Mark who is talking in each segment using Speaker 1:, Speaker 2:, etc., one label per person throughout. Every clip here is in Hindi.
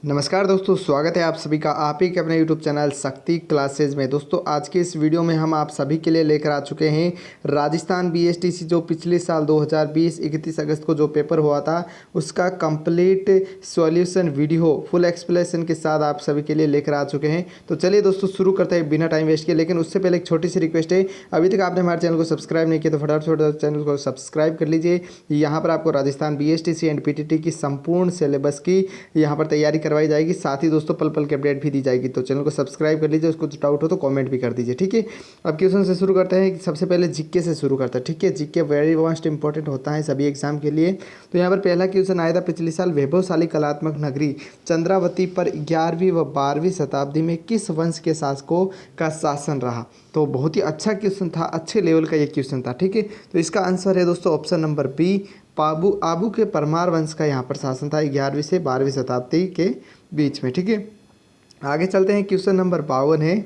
Speaker 1: नमस्कार दोस्तों, स्वागत है आप सभी का आप ही के अपने YouTube चैनल शक्ति क्लासेज में। दोस्तों आज के इस वीडियो में हम आप सभी के लिए लेकर आ चुके हैं राजस्थान बीएसटीसी जो पिछले साल 2020 31 अगस्त को जो पेपर हुआ था उसका complete solution video full explanation के साथ आप सभी के लिए लेकर आ चुके हैं। तो चलिए दोस्तों शुरू करते हैं बिना टाइम वेस्ट किए। लेकिन उससे पहले एक छोटी सी रिक्वेस्ट है, अभी तक आपने हमारे चैनल को सब्सक्राइब नहीं किया तो फटाफट चैनल को सब्सक्राइब कर लीजिए। यहाँ पर आपको राजस्थान बीएसटीसी एंड पीटीटी की संपूर्ण सिलेबस की यहाँ पर तैयारी करवाई जाएगी, साथ ही दोस्तों पल पल की अपडेट भी दी जाएगी। तो चैनल को सब्सक्राइब कर लीजिए, उसको डाउट हो तो कमेंट भी कर दीजिए, ठीक है। अब क्वेश्चन से शुरू करते हैं। सबसे पहले जीके से शुरू करते हैं, ठीक है। जीके वेरी मोस्ट इंपॉर्टेंट होता है सभी एग्जाम के लिए। तो यहाँ पर पहला क्वेश्चन आया था, पिछले साल वैभवशाली कलात्मक नगरी चंद्रावती पर 11वीं व 12वीं शताब्दी में किस वंश के शासकों का शासन रहा। तो बहुत ही अच्छा क्वेश्चन था, अच्छे लेवल का ये क्वेश्चन था, ठीक है। तो इसका आंसर है दोस्तों ऑप्शन नंबर बी, आबू के परमार वंश का यहाँ पर शासन था 11वीं से 12वीं शताब्दी के बीच में, ठीक है। आगे चलते हैं, क्वेश्चन नंबर 52 है।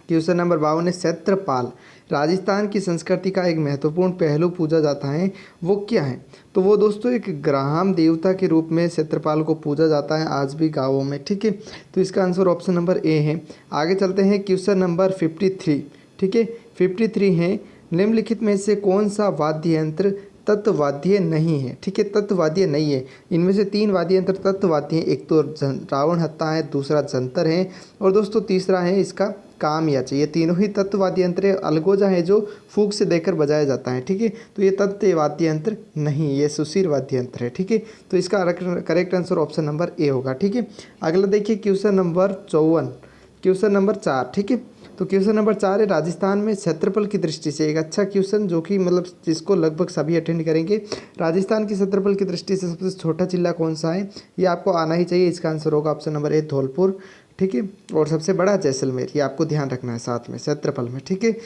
Speaker 1: क्वेश्चन नंबर 52 है, क्षेत्रपाल राजस्थान की संस्कृति का एक महत्वपूर्ण पहलू पूजा जाता है, वो क्या है। तो वो दोस्तों एक ग्राम देवता के रूप में क्षेत्रपाल को पूजा जाता है आज भी गाँवों में, ठीक है। तो इसका आंसर ऑप्शन नंबर ए है। आगे चलते हैं, क्वेश्चन नंबर 53, ठीक है। 53 है, निम्नलिखित में से कौन सा वाद्य यंत्र तत्वाद्य नहीं है, ठीक है। तत्वाद्य नहीं है, इनमें से 3 वाद्य यंत्र तत्वाद्य हैं। एक तो रावण हत्ता है, दूसरा जंतर है और दोस्तों तीसरा है इसका कामयाची। ये तीनों ही तत्वाद्य यंत्र है। अलगोजा है जो फूंक से देकर बजाया जाता है, ठीक है। तो ये तत्वाद्य यंत्र नहीं, ये सुशीर वाद्य यंत्र है, ठीक है। तो इसका correct answer option number A होगा, ठीक है। अगला देखिए, क्वेश्चन नंबर 54, क्वेश्चन नंबर 4, ठीक है। तो क्वेश्चन नंबर 4 है, राजस्थान में क्षेत्रफल की दृष्टि से एक अच्छा क्वेश्चन जो कि मतलब जिसको लगभग सभी अटेंड करेंगे। राजस्थान की क्षेत्रफल की दृष्टि से सबसे छोटा जिला कौन सा है, ये आपको आना ही चाहिए। इसका आंसर होगा ऑप्शन नंबर ए, धौलपुर, ठीक है। और सबसे बड़ा जैसलमेर, ये आपको ध्यान रखना है साथ में क्षेत्रफल में, ठीक है।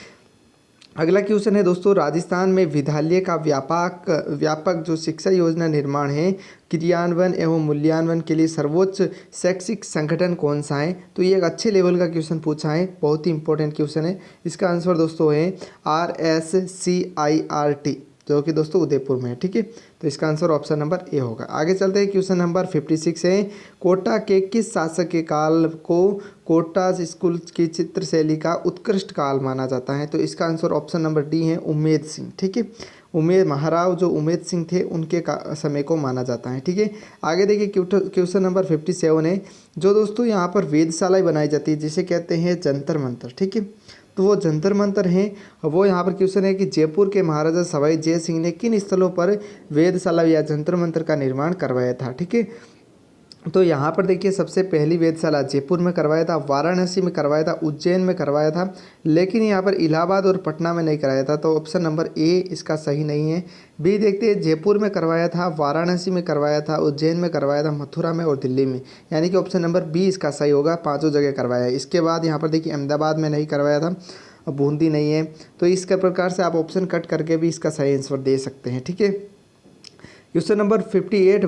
Speaker 1: अगला क्वेश्चन है दोस्तों, राजस्थान में विद्यालय का व्यापक जो शिक्षा योजना निर्माण है, क्रियान्वयन एवं मूल्यांकन के लिए सर्वोच्च शैक्षिक संगठन कौन सा है। तो ये एक अच्छे लेवल का क्वेश्चन पूछा है, बहुत ही इंपॉर्टेंट क्वेश्चन है। इसका आंसर दोस्तों है RSCIRT, जो कि दोस्तों उदयपुर में है, ठीक है। तो इसका आंसर ऑप्शन नंबर ए होगा। आगे चलते हैं, क्वेश्चन नंबर 56 है, कोटा के किस शासक के काल को कोटा स्कूल की चित्रशैली का उत्कृष्ट काल माना जाता है। तो इसका आंसर ऑप्शन नंबर डी है, उमेद सिंह, ठीक है। उमेद महाराव जो उमेद सिंह थे उनके समय को माना जाता है, ठीक है। आगे देखिए, क्वेश्चन नंबर 57 है, जो दोस्तों यहाँ पर वेधशालाएँ बनाई जाती है जिसे कहते हैं जंतर मंतर, ठीक है। तो वो जंतर मंतर हैं, वो यहाँ पर क्वेश्चन है कि जयपुर के महाराजा सवाई जय सिंह ने किन स्थलों पर वेधशाला या जंतर मंतर का निर्माण करवाया था, ठीक है। तो यहाँ पर देखिए, सबसे पहली वेधशाला जयपुर में करवाया था, वाराणसी में करवाया था, उज्जैन में करवाया था, लेकिन यहाँ पर इलाहाबाद और पटना में नहीं कराया था। तो ऑप्शन नंबर ए इसका सही नहीं है। बी देखते हैं, जयपुर में करवाया था, वाराणसी में करवाया था, उज्जैन में करवाया था, मथुरा में और दिल्ली में, यानी कि ऑप्शन नंबर बी इसका सही होगा। 5 जगह करवाया है। इसके बाद यहाँ पर देखिए, अहमदाबाद में नहीं करवाया था, बूंदी नहीं है। तो इस प्रकार से आप ऑप्शन कट करके भी इसका सही आंसर दे सकते हैं, ठीक है। क्वेश्चन नंबर 58,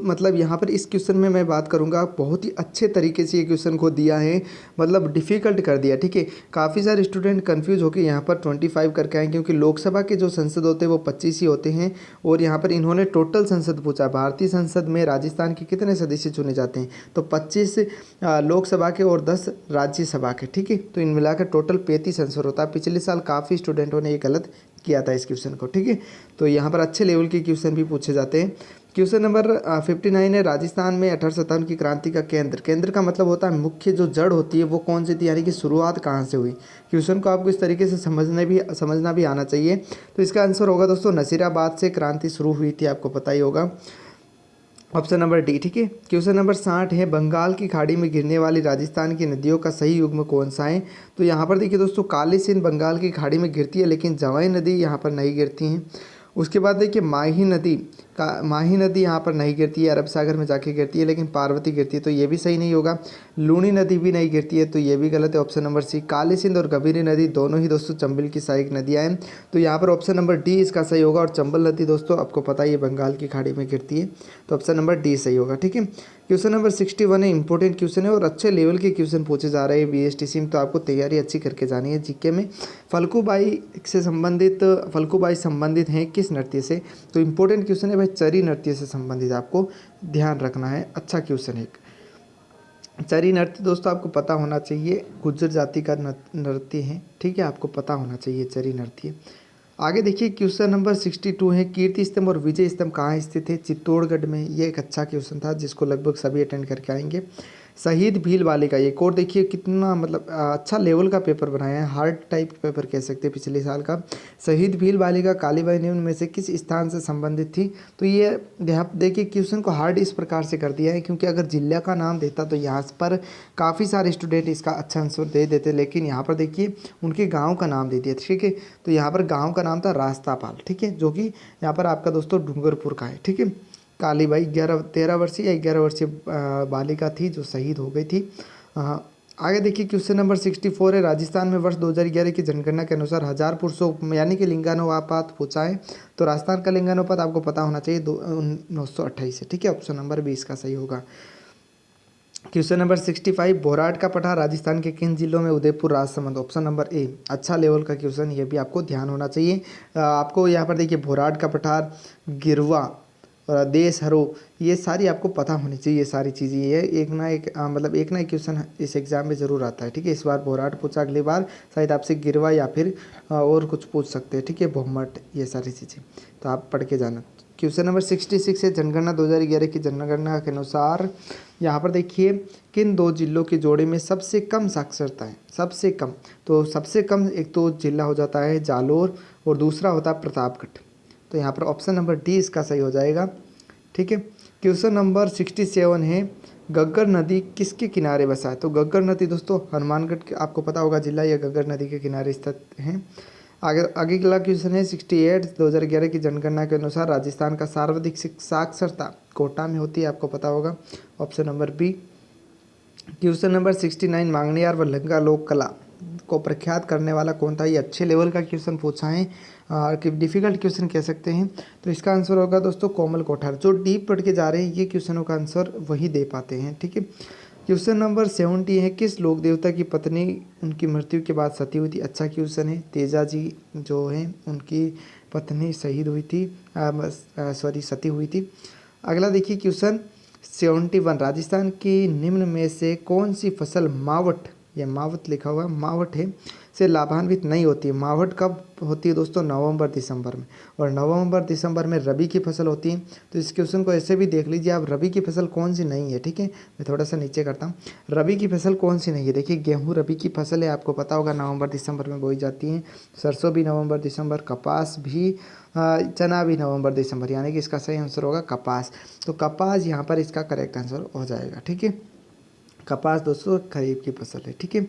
Speaker 1: मतलब यहाँ पर इस क्वेश्चन में मैं बात करूँगा, बहुत ही अच्छे तरीके से ये क्वेश्चन को दिया है, मतलब डिफ़िकल्ट कर दिया, ठीक है। काफ़ी सारे स्टूडेंट कंफ्यूज होकर यहाँ पर 25 करके आए, क्योंकि लोकसभा के जो संसद होते हैं वो 25 ही होते हैं। और यहाँ पर इन्होंने टोटल संसद पूछा, भारतीय संसद में राजस्थान के कितने सदस्य चुने जाते हैं। तो 25 लोकसभा के और 10 राज्यसभा के, ठीक है। तो इन मिलाकर टोटल 35 आंसर होता है। पिछले साल काफ़ी स्टूडेंटों ने ये गलत किया था इस क्वेश्चन को, ठीक है। तो यहाँ पर अच्छे लेवल के क्वेश्चन भी पूछे जाते हैं। क्वेश्चन नंबर 59 है, राजस्थान में 1857 की क्रांति का केंद्र का मतलब होता है मुख्य जो जड़ होती है वो कौन सी थी, यानी कि शुरुआत कहाँ से हुई। क्वेश्चन को आपको इस तरीके से समझना भी आना चाहिए। तो इसका आंसर होगा दोस्तों, नसीराबाद से क्रांति शुरू हुई थी, आपको पता ही होगा, ऑप्शन नंबर डी, ठीक है। क्वेश्चन नंबर 60 है, बंगाल की खाड़ी में गिरने वाली राजस्थान की नदियों का सही युग्म कौन सा है। तो यहाँ पर देखिए दोस्तों, काली सिंध बंगाल की खाड़ी में गिरती है, लेकिन जवाई नदी यहाँ पर नहीं गिरती हैं। उसके बाद देखिए, माही नदी यहाँ पर नहीं गिरती है, अरब सागर में जाके गिरती है, लेकिन पार्वती गिरती है, तो ये भी सही नहीं होगा। लूनी नदी भी नहीं गिरती है, तो ये भी गलत है, ऑप्शन नंबर सी। काली सिंध और गंभीरी नदी दोनों ही दोस्तों चंबल की सहायक नदियाँ हैं, तो यहाँ पर ऑप्शन नंबर डी इसका सही होगा। और चंबल नदी दोस्तों आपको पता ही है बंगाल की खाड़ी में गिरती है, तो ऑप्शन नंबर डी सही होगा, ठीक है। क्वेश्चन नंबर 61 है, इंपॉर्टेंट क्वेश्चन है और अच्छे लेवल के क्वेश्चन पूछे जा रहे हैं बीएसटीसी में, तो आपको तैयारी अच्छी करके जानी है जीके में। फल्गुबाई संबंधित हैं किस नृत्य से? तो इंपॉर्टेंट क्वेश्चन है भाई, चरी नृत्य से संबंधित आपको ध्यान रखना है। अच्छा क्वेश्चन है। चरी नृत्य दोस्तों आपको पता होना चाहिए, गुज्जर जाति का नृत्य है, ठीक है, आपको पता होना चाहिए चरी नृत्य। आगे देखिए क्वेश्चन नंबर 62 है, कीर्ति स्तंभ और विजय स्तंभ कहाँ स्थित है? चित्तौड़गढ़ में। ये एक अच्छा क्वेश्चन था जिसको लगभग सभी अटेंड करके आएंगे। शहीद भील बालिका, एक और देखिए कितना मतलब अच्छा लेवल का पेपर बनाया है, हार्ड टाइप पेपर कह सकते हैं पिछले साल का। शहीद भील बालिका कालीबाई निम्न में से किस स्थान से संबंधित थी? तो ये देखिए क्वेश्चन को हार्ड इस प्रकार से कर दिया है क्योंकि अगर जिला का नाम देता तो यहाँ पर काफ़ी सारे स्टूडेंट इसका अच्छा आंसर दे देते, लेकिन यहाँ पर देखिए उनके गाँव का नाम दे दिया, ठीक है। तो यहाँ पर गाँव का नाम था रास्तापाल, ठीक है, जो कि यहाँ पर आपका दोस्तों डूंगरपुर का है, ठीक है। कालीबाई 13 वर्षीय या 11 वर्षीय बालिका थी जो शहीद हो गई थी। आगे देखिए क्वेश्चन नंबर 64 है, राजस्थान में वर्ष 2011 की जनगणना के अनुसार 1000 पुरुषों यानी कि लिंगानुपात पूछा है। तो राजस्थान का लिंगानुपात आपको पता होना चाहिए 928 है, ठीक है, ऑप्शन नंबर 20 का सही होगा। क्वेश्चन नंबर 65, भोराट का पठार राजस्थान के किन जिलों में? Udaipur, Rajsamand, option number A. अच्छा लेवल का क्वेश्चन, ये भी आपको ध्यान होना चाहिए। आपको यहाँ पर देखिए भोराट का पठार, गिरवा और देश हरो, ये सारी आपको पता होनी चाहिए, ये सारी चीज़ें। ये एक ना एक मतलब एक ना एक क्वेश्चन इस एग्जाम में ज़रूर आता है, ठीक है। इस बार भोराट पूछा, अगली बार शायद आपसे गिरवा या फिर और कुछ पूछ सकते हैं, ठीक है, भोमट, ये सारी चीज़ें तो आप पढ़ के जाना। क्वेश्चन नंबर 66 है, जनगणना 2011 की जनगणना के अनुसार यहाँ पर देखिए किन दो जिलों के जोड़े में सबसे कम साक्षरता है? सबसे कम, तो सबसे कम एक तो जिला हो जाता है जालोर और दूसरा होता है प्रतापगढ़। तो यहाँ पर ऑप्शन नंबर डी इसका सही हो जाएगा, ठीक है। क्वेश्चन नंबर 67 है, गग्गर नदी किसके किनारे बसा है? तो गग्गर नदी दोस्तों हनुमानगढ़ के, आपको पता होगा जिला, या गग्गर नदी के किनारे स्थित है। आगे अगला क्वेश्चन है 68, 2011 की जनगणना के अनुसार राजस्थान का सर्वाधिक साक्षरता कोटा में होती है, आपको पता होगा, option number B. Question number 69, Manganiyar व लंगा लोक कला को प्रख्यात करने वाला कौन था? ये अच्छे लेवल का क्वेश्चन पूछा है, कि डिफ़िकल्ट क्वेश्चन कह सकते हैं। तो इसका आंसर होगा दोस्तों कोमल कोठार। जो डीप पढ़ के जा रहे हैं ये क्वेश्चनों का आंसर वही दे पाते हैं, ठीक है। क्वेश्चन नंबर 70 है, किस लोक देवता की पत्नी उनकी मृत्यु के बाद सती हुई थी? अच्छा क्वेश्चन है, तेजा जी जो है उनकी पत्नी शहीद हुई थी, सती हुई थी। अगला देखिए क्वेश्चन 71, राजस्थान की निम्न में से कौन सी फसल मावठ, या मावट लिखा हुआ है, मावठ है, से लाभान्वित नहीं होती है? मावठ कब होती है दोस्तों? नवंबर दिसंबर में, और नवंबर दिसंबर में रबी की फसल होती है। तो इस क्वेश्चन को ऐसे भी देख लीजिए आप, रबी की फसल कौन सी नहीं है, ठीक है। मैं थोड़ा सा नीचे करता हूँ, रबी की फसल कौन सी नहीं है? देखिए गेहूँ रबी की फसल है, आपको पता होगा, नवंबर दिसंबर में बोई जाती है। सरसों भी नवंबर दिसंबर, कपास भी, चना भी नवंबर दिसंबर, यानी कि इसका सही आंसर होगा कपास। तो कपास यहाँ पर इसका करेक्ट आंसर हो जाएगा, ठीक है। कपास दोस्तों खरीफ की फसल है, ठीक है।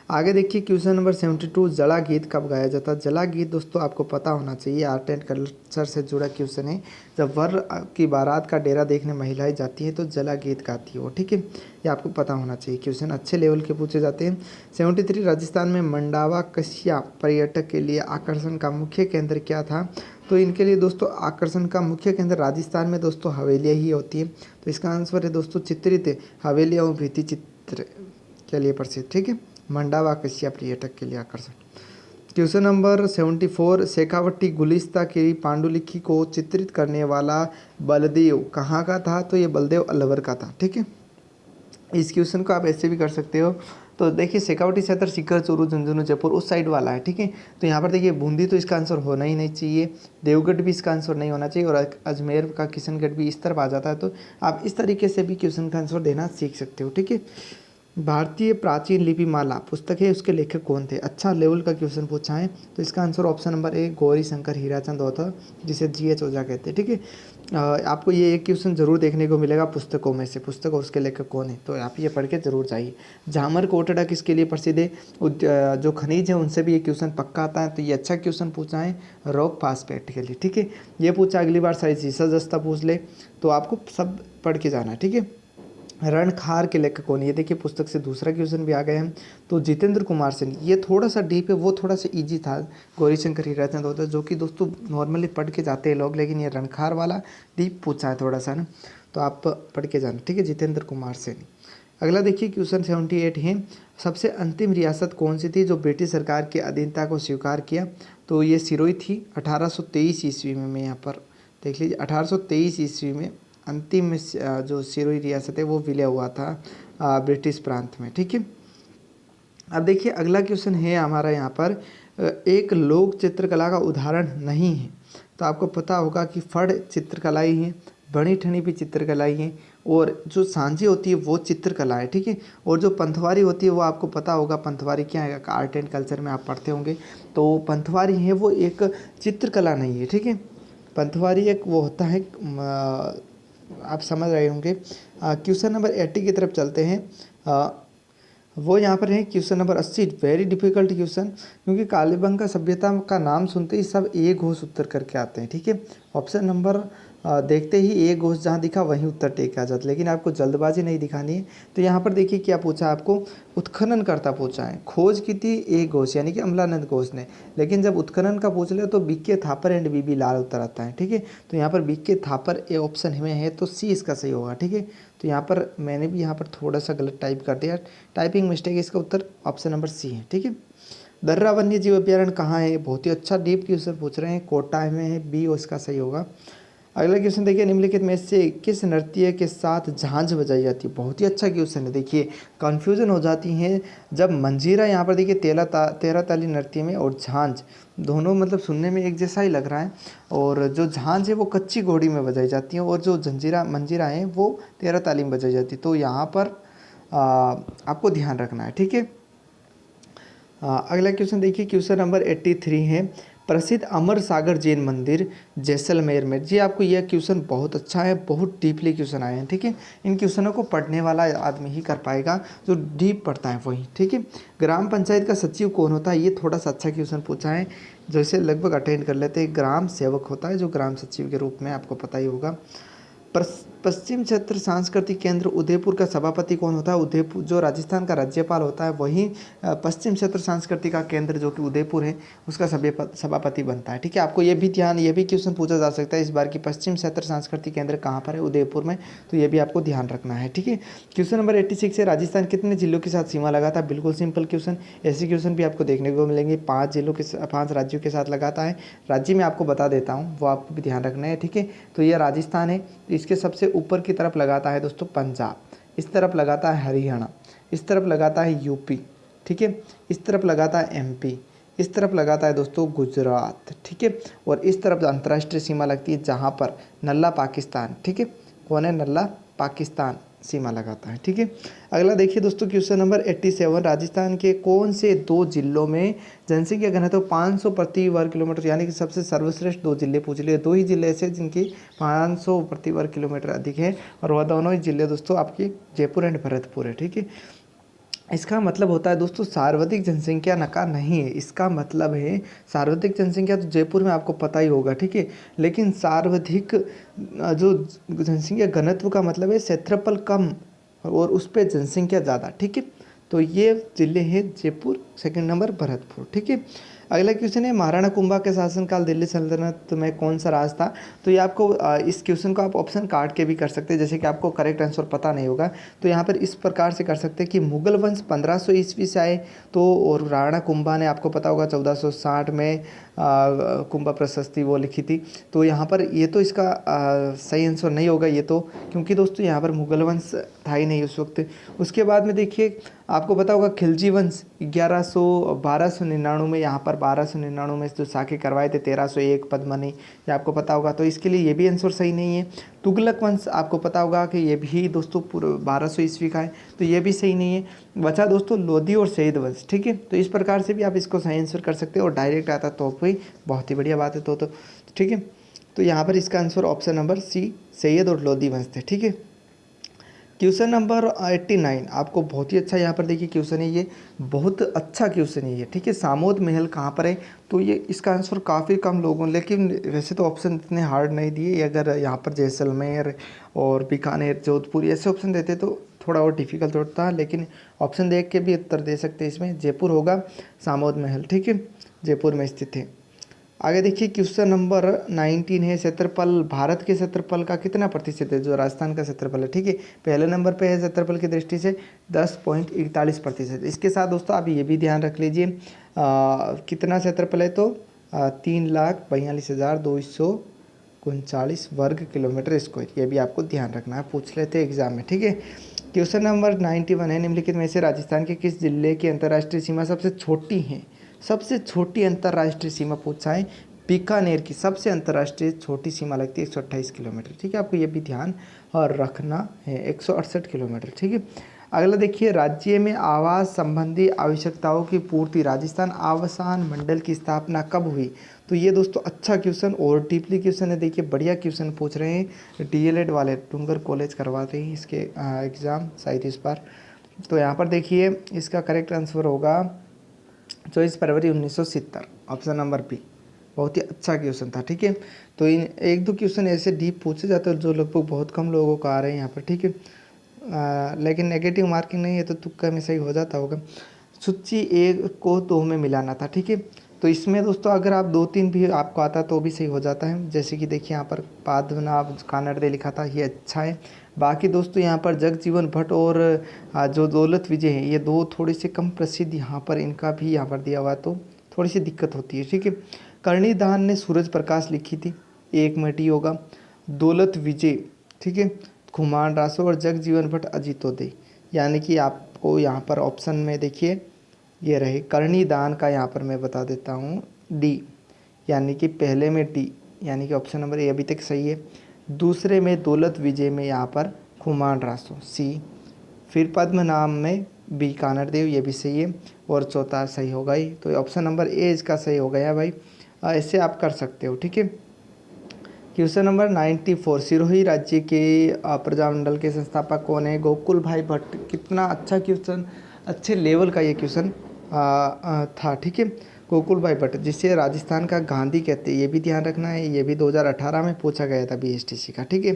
Speaker 1: आगे देखिए क्वेश्चन नंबर 72, जला गीत कब गाया जाता है? जला गीत दोस्तों आपको पता होना चाहिए, आर्ट एंड कल्चर से जुड़ा क्वेश्चन है। जब वर की बारात का डेरा देखने महिलाएं जाती हैं तो जला गीत गाती हो, ठीक है, ये आपको पता होना चाहिए। क्वेश्चन अच्छे लेवल के पूछे जाते हैं। 73, राजस्थान में मंडावा कस्या पर्यटक के लिए आकर्षण का मुख्य केंद्र क्या था? तो इनके लिए दोस्तों आकर्षण का मुख्य केंद्र राजस्थान में दोस्तों हवेलियाँ ही होती है। तो इसका आंसर है दोस्तों चित्रित हवेलियाँ और भित्ति चित्र के लिए प्रसिद्ध, ठीक है। मंडावा कस्या पर्यटक के लिए आकर्षण। क्वेश्चन नंबर 74, शेखावटी गुलिस्ता की पांडुलिपि को चित्रित करने वाला बलदेव कहाँ का था? तो ये बलदेव अलवर का था, ठीक है। इस क्वेश्चन को आप ऐसे भी कर सकते हो। तो देखिए शेखावटी क्षेत्र सीकर, चूरू, झुंझुनू, जयपुर उस साइड वाला है, ठीक है। तो यहाँ पर देखिए बूंदी तो इसका आंसर होना ही नहीं चाहिए, देवगढ़ भी इसका आंसर नहीं होना चाहिए, और अजमेर का किशनगढ़ भी इस तरफ आ जाता है। तो आप इस तरीके से भी क्वेश्चन का आंसर देना सीख सकते हो, ठीक है। भारतीय प्राचीन लिपि माला पुस्तक है, उसके लेखक कौन थे? अच्छा लेवल का क्वेश्चन पूछा है। तो इसका answer option number A, Gauri Shankar Hirachand author, जिसे GH ओझा कहते हैं, ठीक है। आपको ये एक क्वेश्चन जरूर देखने को मिलेगा पुस्तकों में से, पुस्तक और उसके लेखक कौन है, तो आप ये पढ़ के जरूर जाइए। झामर कोटड़ा किसके लिए प्रसिद्ध है? जो खनिज है उनसे भी ये क्वेश्चन पक्का आता है। तो ये अच्छा क्वेश्चन पूछा है रॉक फास्फेट के लिए, ठीक है। ये पूछा, अगली बार शायद शीशा जस्ता पूछ ले, तो आपको सब पढ़ के जाना है, ठीक है। रणखार के लेखक कौन? ये देखिए पुस्तक से दूसरा क्वेश्चन भी आ गया है। तो जितेंद्र कुमार सेन, ये थोड़ा सा डीप है, वो थोड़ा सा इजी था, गौरी शंकर हीराचंद होता है, जो कि दोस्तों नॉर्मली पढ़ के जाते हैं लोग, लेकिन ये रणखार वाला डीप पूछा है थोड़ा सा ना। तो आप पढ़ के जाना, ठीक है। जितेंद्र कुमार सैनी। अगला देखिए क्वेश्चन 78 है, सबसे अंतिम रियासत कौन सी थी जो ब्रिटिश सरकार की अधीनता को स्वीकार किया? तो ये सिरोही थी 1823 ईस्वी में। मैं यहाँ पर देख लीजिए 1823 ईस्वी में अंतिम जो सिरोही रियासत है वो विलय हुआ था ब्रिटिश प्रांत में, ठीक है। अब देखिए अगला क्वेश्चन है हमारा यहाँ पर, एक लोक चित्रकला का उदाहरण नहीं है। तो आपको पता होगा कि फड़ चित्रकला ही है, बनी ठनी भी चित्रकला ही है, और जो सांझी होती है वो चित्रकला है, ठीक है। और जो पंथवारी होती है वो आपको पता होगा, पंथवारी क्या है, आर्ट एंड कल्चर में आप पढ़ते होंगे। तो पंथवारी है वो एक चित्रकला नहीं है, ठीक है। पंथवारी एक वो होता है, आप समझ रहे होंगे। क्वेश्चन नंबर 80 की तरफ चलते हैं। वो यहाँ पर है question number 80, very difficult question, क्योंकि कालीबंगा सभ्यता का नाम सुनते ही सब एक घोष उत्तर करके आते हैं, ठीक है। ऑप्शन नंबर देखते ही एक घोष जहाँ दिखा वहीं उत्तर टेक आ जाता, लेकिन आपको जल्दबाजी नहीं दिखानी है। तो यहाँ पर देखिए क्या पूछा आपको, उत्खनन करता पूछा है, खोज की थी एक घोष यानी कि अमलानंद घोष ने, लेकिन जब उत्खनन का पूछ ले तो बीके थापर एंड बीबी लाल उत्तर आता है, ठीक है। तो यहाँ पर बीके थापर ए ऑप्शन में है, तो सी इसका सही होगा, ठीक है। तो यहाँ पर मैंने भी यहाँ पर थोड़ा सा गलत टाइप कर दिया, टाइपिंग मिस्टेक, इसका उत्तर ऑप्शन नंबर सी है, ठीक है। दर्रा वन्य जीव अभ्यारण्य कहाँ है? बहुत ही अच्छा डीप क्वेश्चन पूछ रहे हैं, कोटा में है, बी उसका सही होगा। अगला क्वेश्चन देखिए, निम्नलिखित में से किस नृत्य के साथ झांझ बजाई जाती है? बहुत ही अच्छा क्वेश्चन है। देखिए कन्फ्यूजन हो जाती है जब मंजीरा यहाँ पर देखिए तेरह ताली नृत्य में और झांझ दोनों मतलब सुनने में एक जैसा ही लग रहा है, और जो झांझ है वो कच्ची घोड़ी में बजाई जाती है, और जो मंजीरा है वो 13 ताली में बजाई जाती है। तो यहाँ पर आपको ध्यान रखना है, ठीक है। अगला क्वेश्चन देखिए, क्वेश्चन नंबर 83 है, प्रसिद्ध अमर सागर जैन मंदिर जैसलमेर में। जी आपको यह क्वेश्चन बहुत अच्छा है, बहुत डीपली क्वेश्चन आए हैं, ठीक है। इन क्वेश्चनों को पढ़ने वाला आदमी ही कर पाएगा, जो डीप पढ़ता है वही, ठीक है। ग्राम पंचायत का सचिव कौन होता है? ये थोड़ा सा अच्छा क्वेश्चन पूछा है, जैसे लगभग अटेंड कर लेते हैं। ग्राम सेवक होता है जो ग्राम सचिव के रूप में, आपको पता ही होगा। पश्चिम क्षेत्र सांस्कृतिक केंद्र उदयपुर का सभापति कौन होता है? उदयपुर जो राजस्थान का राज्यपाल होता है वही पश्चिम क्षेत्र सांस्कृतिक का केंद्र जो कि उदयपुर है उसका सभापति बनता है, ठीक है। आपको ये भी क्वेश्चन पूछा जा सकता है इस बार की, पश्चिम क्षेत्र सांस्कृतिक केंद्र कहाँ पर है? उदयपुर में। तो ये भी आपको ध्यान रखना है, ठीक है। क्वेश्चन नंबर 86 है, राजस्थान कितने जिलों के साथ सीमा लगाता है? बिल्कुल सिंपल क्वेश्चन, ऐसे क्वेश्चन भी आपको देखने को मिलेंगे। 5 राज्यों के साथ लगाता है। राज्य में आपको बता देता हूँ, वो आपको भी ध्यान रखना है, ठीक है। तो ये राजस्थान है, तो इसके सबसे ऊपर की तरफ लगाता है दोस्तों पंजाब, इस तरफ लगाता है हरियाणा, इस तरफ लगाता है यूपी, ठीक है, इस तरफ लगाता है एमपी, इस तरफ लगाता है दोस्तों गुजरात, ठीक है। और इस तरफ अंतर्राष्ट्रीय सीमा लगती है जहाँ पर नल्ला पाकिस्तान, ठीक है। कौन है? नल्ला पाकिस्तान सीमा लगाता है, ठीक है। अगला देखिए दोस्तों, क्वेश्चन नंबर 87, राजस्थान के कौन से 2 जिलों में जनसंख्या घनत्व 500 प्रति वर्ग किलोमीटर, यानी कि सबसे सर्वश्रेष्ठ 2 जिले पूछ लिए। 2 ही जिले ऐसे जिनकी 500 प्रति वर्ग किलोमीटर अधिक है, और वह दोनों ही जिले दोस्तों आपके जयपुर एंड भरतपुर है, ठीक है। इसका मतलब होता है दोस्तों सर्वाधिक जनसंख्या नका नहीं है, इसका मतलब है सर्वाधिक जनसंख्या तो जयपुर में आपको पता ही होगा, ठीक है। लेकिन सर्वाधिक जो जनसंख्या घनत्व का मतलब है क्षेत्रफल कम और उस पर जनसंख्या ज़्यादा, ठीक है। तो ये जिले हैं जयपुर, सेकंड नंबर भरतपुर, ठीक है। अगला क्वेश्चन है, महाराणा कुंभा के शासनकाल दिल्ली सल्तनत में कौन सा राज था? तो ये आपको इस क्वेश्चन को आप ऑप्शन काट के भी कर सकते हैं, जैसे कि आपको करेक्ट आंसर पता नहीं होगा तो यहाँ पर इस प्रकार से कर सकते हैं कि मुगल वंश 1500 ईस्वी से आए, तो और राणा कुंभा ने आपको पता होगा 1460 में कुंभा प्रशस्ति वो लिखी थी। तो यहाँ पर ये तो इसका सही आंसर नहीं होगा ये तो, क्योंकि दोस्तों यहाँ पर मुगल वंश था ही नहीं उस वक्त। उसके बाद में देखिए आपको पता होगा खिलजी वंश 1299 में, यहाँ पर 1299 में जो साके करवाए थे, 1301 पद्मनी, ये आपको पता होगा, तो इसके लिए ये भी आंसर सही नहीं है। तुगलक वंश आपको पता होगा कि ये भी दोस्तों पूरा 1200 ईस्वी का है, तो ये भी सही नहीं है। बचा दोस्तों लोधी और सैयद वंश, ठीक है। तो इस प्रकार से भी आप इसको सही आंसर कर सकते हो, और डायरेक्ट आता तो भी बहुत ही बढ़िया बात है, तो ठीक है। तो यहाँ पर इसका answer option number C Sayyid और लोधी वंश थे, ठीक है। क्वेश्चन नंबर 89 आपको बहुत ही अच्छा यहाँ पर देखिए क्वेश्चन है, ये बहुत अच्छा क्वेश्चन है ये, ठीक है। सामोद महल कहाँ पर है? तो ये इसका आंसर काफ़ी कम लोगों, लेकिन वैसे तो ऑप्शन इतने हार्ड नहीं दिए, अगर यहाँ पर जैसलमेर और बीकानेर जोधपुर ऐसे ऑप्शन देते तो थोड़ा और डिफिकल्ट होता, लेकिन ऑप्शन देख के भी उत्तर दे सकते हैं। इसमें जयपुर होगा सामोद महल, ठीक है, जयपुर में स्थित है। आगे देखिए क्वेश्चन नंबर 19 है, क्षेत्रफल भारत के क्षेत्रफल का कितना प्रतिशत है, जो राजस्थान का क्षेत्रफल है। ठीक है, पहले नंबर पे है क्षेत्रफल की दृष्टि से 10.41%। इसके साथ दोस्तों आप ये भी ध्यान रख लीजिए कितना क्षेत्रफल है, तो 3,42,239 वर्ग किलोमीटर स्क्वायर। ये भी आपको ध्यान रखना है, पूछ लेते हैं एग्जाम में। ठीक है, क्वेश्चन नंबर 91 है, निम्नलिखित में से राजस्थान के किस जिले की अंतर्राष्ट्रीय सीमा सबसे छोटी है। सबसे छोटी अंतर्राष्ट्रीय सीमा पूछा है, बीकानेर की सबसे अंतर्राष्ट्रीय छोटी सीमा लगती है 128 किलोमीटर। ठीक है, आपको ये भी ध्यान और रखना है, 168 किलोमीटर। ठीक है, अगला देखिए, राज्य में आवास संबंधी आवश्यकताओं की पूर्ति राजस्थान आवासन मंडल की स्थापना कब हुई। तो ये दोस्तों अच्छा क्वेश्चन और डीपली क्वेश्चन है, देखिए बढ़िया क्वेश्चन पूछ रहे हैं डीएलएड वाले, डूंगर कॉलेज करवाते हैं इसके एग्ज़ाम शायद इस बार। तो यहाँ पर देखिए इसका करेक्ट आंसर होगा 24 फरवरी 1970, ऑप्शन नंबर बी। बहुत ही अच्छा क्वेश्चन था। ठीक है, तो इन एक दो क्वेश्चन ऐसे डीप पूछे जाते हैं जो लगभग बहुत कम लोगों को आ रहे हैं यहाँ पर। ठीक है, लेकिन नेगेटिव मार्किंग नहीं है तो तुक्का में सही हो जाता होगा। सूची 1 को 2 में मिलाना था। ठीक है, तो इसमें दोस्तों अगर आप 2-3 भी आपको आता तो भी सही हो जाता है। जैसे कि देखिए यहाँ पर पद्मनाभ कानड़दे लिखा था, ये अच्छा है। बाकी दोस्तों यहाँ पर जगजीवन भट्ट और जो दौलत विजय है, ये दो थोड़े से कम प्रसिद्ध यहाँ पर इनका भी यहाँ पर दिया हुआ, तो थोड़ी सी दिक्कत होती है। ठीक है, कर्णिदान ने सूरज प्रकाश लिखी थी, 1 में टी होगा। दौलत विजय, ठीक है, खुमान रासो और जगजीवन भट्ट अजितोदय, यानी कि आपको यहाँ पर ऑप्शन में देखिए ये रहे कर्णिदान का, यहाँ पर मैं बता देता हूँ डी, यानी कि पहले में डी, यानी कि ऑप्शन नंबर ए अभी तक सही है। दूसरे में दौलत विजय में यहाँ पर खुमान रासो सी, फिर पद्मनाभ में बी कानड़देव, ये भी सही है, और चौथा सही होगा ही, तो ऑप्शन नंबर ए इसका सही हो गया भाई। ऐसे आप कर सकते हो। ठीक है, क्वेश्चन नंबर 94, सिरोही राज्य के प्रजामंडल के संस्थापक कौन है। गोकुल भाई भट्ट। कितना अच्छा क्वेश्चन, अच्छे लेवल का ये क्वेश्चन था। ठीक है, गोकुल भाई भट्ट, जिसे राजस्थान का गांधी कहते हैं, ये भी ध्यान रखना है। ये भी 2018 में पूछा गया था बीएसटीसी का। ठीक है,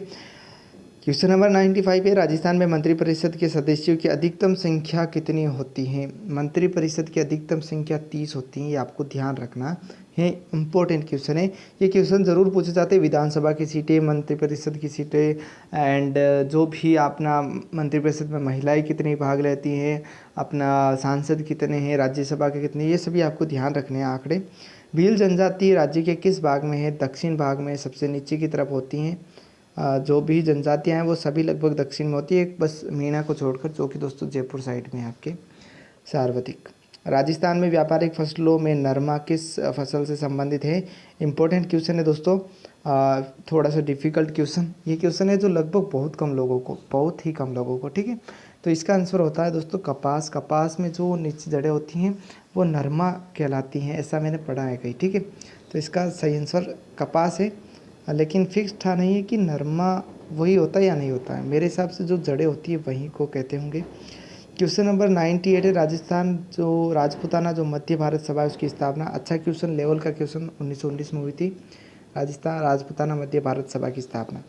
Speaker 1: क्वेश्चन नंबर 95 है, राजस्थान में मंत्रिपरिषद के सदस्यों की अधिकतम संख्या कितनी होती है। मंत्रिपरिषद की अधिकतम संख्या 30 होती है, ये आपको ध्यान रखना है, इम्पोर्टेंट क्वेश्चन है। ये क्वेश्चन ज़रूर पूछे जाते हैं, विधानसभा की सीटें, मंत्रिपरिषद की सीटें, एंड जो भी अपना मंत्रिपरिषद में महिलाएं कितनी भाग लेती हैं, अपना सांसद कितने हैं, राज्यसभा के कितने, ये सभी आपको ध्यान रखने हैं आंकड़े। भील जनजाति राज्य के किस भाग में है। दक्षिण भाग में, सबसे नीचे की तरफ होती हैं। जो भी जनजातियाँ हैं वो सभी लगभग दक्षिण में होती है, एक बस मीना को छोड़कर, जो कि दोस्तों जयपुर साइड में है आपके सार्वधिक। राजस्थान में व्यापारिक फसलों में नरमा किस फसल से संबंधित है। इम्पोर्टेंट क्वेश्चन है दोस्तों, थोड़ा सा डिफ़िकल्ट क्वेश्चन, ये क्वेश्चन है जो लगभग बहुत कम लोगों को, बहुत ही कम लोगों को। ठीक है, तो इसका आंसर होता है दोस्तों कपास। कपास में जो नीचे जड़ें होती हैं वो नरमा कहलाती हैं, ऐसा मैंने पढ़ा है कहीं। ठीक है, तो इसका सही आंसर कपास है, लेकिन फिक्स था नहीं है कि नरमा वही होता है या नहीं होता है। मेरे हिसाब से जो जड़ें होती है वहीं को कहते होंगे। क्वेश्चन नंबर 98 है, राजस्थान जो राजपूताना जो मध्य भारत सभा है उसकी स्थापना। अच्छा क्वेश्चन, लेवल का क्वेश्चन, 1919 में हुई थी राजस्थान राजपूताना मध्य भारत सभा की स्थापना।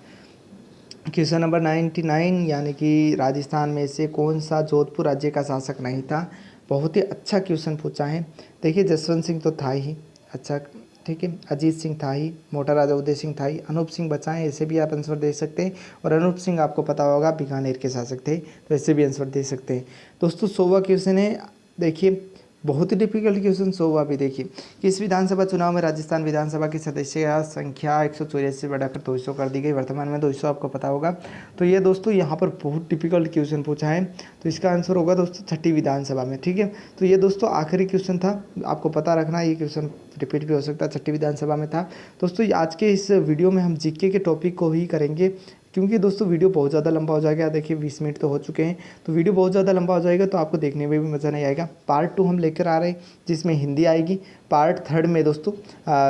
Speaker 1: क्वेश्चन नंबर 99, यानी कि राजस्थान में से कौन सा जोधपुर राज्य का शासक नहीं था। बहुत ही अच्छा क्वेश्चन पूछा है। देखिए जसवंत सिंह तो था ही, अच्छा ठीक है, अजीत सिंह था ही, मोटा राजा उदय सिंह था ही, अनूप सिंह बचाएं, ऐसे भी आप आंसर दे सकते हैं। और अनूप सिंह आपको पता होगा बीकानेर के शासक थे, तो ऐसे भी आंसर दे सकते हैं। दोस्तों 100वां क्वेश्चन है, देखिए बहुत ही डिफिकल्ट क्वेश्चन 100वां भी। देखिए किस विधानसभा चुनाव में राजस्थान विधानसभा की सदस्य संख्या 184 से बढ़ाकर 200 कर दी गई। वर्तमान में 200 आपको पता होगा। तो ये दोस्तों यहाँ पर बहुत डिफिकल्ट क्वेश्चन पूछा है, तो इसका आंसर होगा दोस्तों 6ठी विधानसभा में। ठीक है, तो ये दोस्तों आखिरी क्वेश्चन था, आपको पता रखना, ये क्वेश्चन रिपीट भी हो सकता है, 6ठी विधानसभा में था। दोस्तों आज के इस वीडियो में हम जीके के टॉपिक को ही करेंगे, क्योंकि दोस्तों वीडियो बहुत ज़्यादा लंबा हो जाएगा। देखिए 20 मिनट तो हो चुके हैं, तो वीडियो बहुत ज़्यादा लंबा हो जाएगा, तो आपको देखने में भी मज़ा नहीं आएगा। पार्ट 2 हम लेकर आ रहे हैं, जिसमें हिंदी आएगी। पार्ट 3 में दोस्तों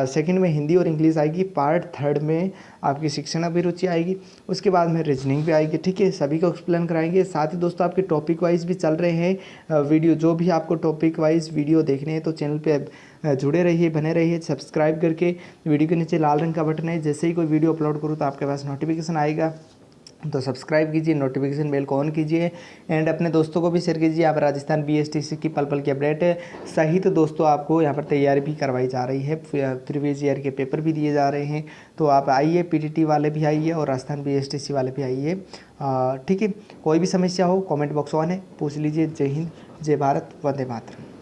Speaker 1: सेकंड में हिंदी और इंग्लिश आएगी। पार्ट 3 में आपकी शिक्षण अभिरुचि आएगी, उसके बाद में रीजनिंग भी आएगी। ठीक है, सभी को एक्सप्लेन कराएंगे। साथ ही दोस्तों आपके टॉपिक वाइज भी चल रहे हैं वीडियो, जो भी आपको टॉपिक वाइज वीडियो देखने हैं तो चैनल पे जुड़े रहिए, बने रहिए। सब्सक्राइब करके वीडियो के नीचे लाल रंग का बटन है, जैसे ही कोई वीडियो अपलोड करूँ तो आपके पास नोटिफिकेशन आएगा। तो सब्सक्राइब कीजिए, नोटिफिकेशन बेल को ऑन कीजिए एंड अपने दोस्तों को भी शेयर कीजिए। आप राजस्थान बीएसटीसी की पल पल की अपडेट सहित दोस्तों आपको यहाँ पर तैयारी भी करवाई जा रही है, प्रीवियस ईयर के पेपर भी दिए जा रहे हैं। तो आप आइए, पीटीटी वाले भी आइए और राजस्थान बीएसटीसी वाले भी आइए। ठीक है, कोई भी समस्या हो कमेंट बॉक्स ऑन है, पूछ लीजिए। जय हिंद, जय भारत, वंदे मातरम।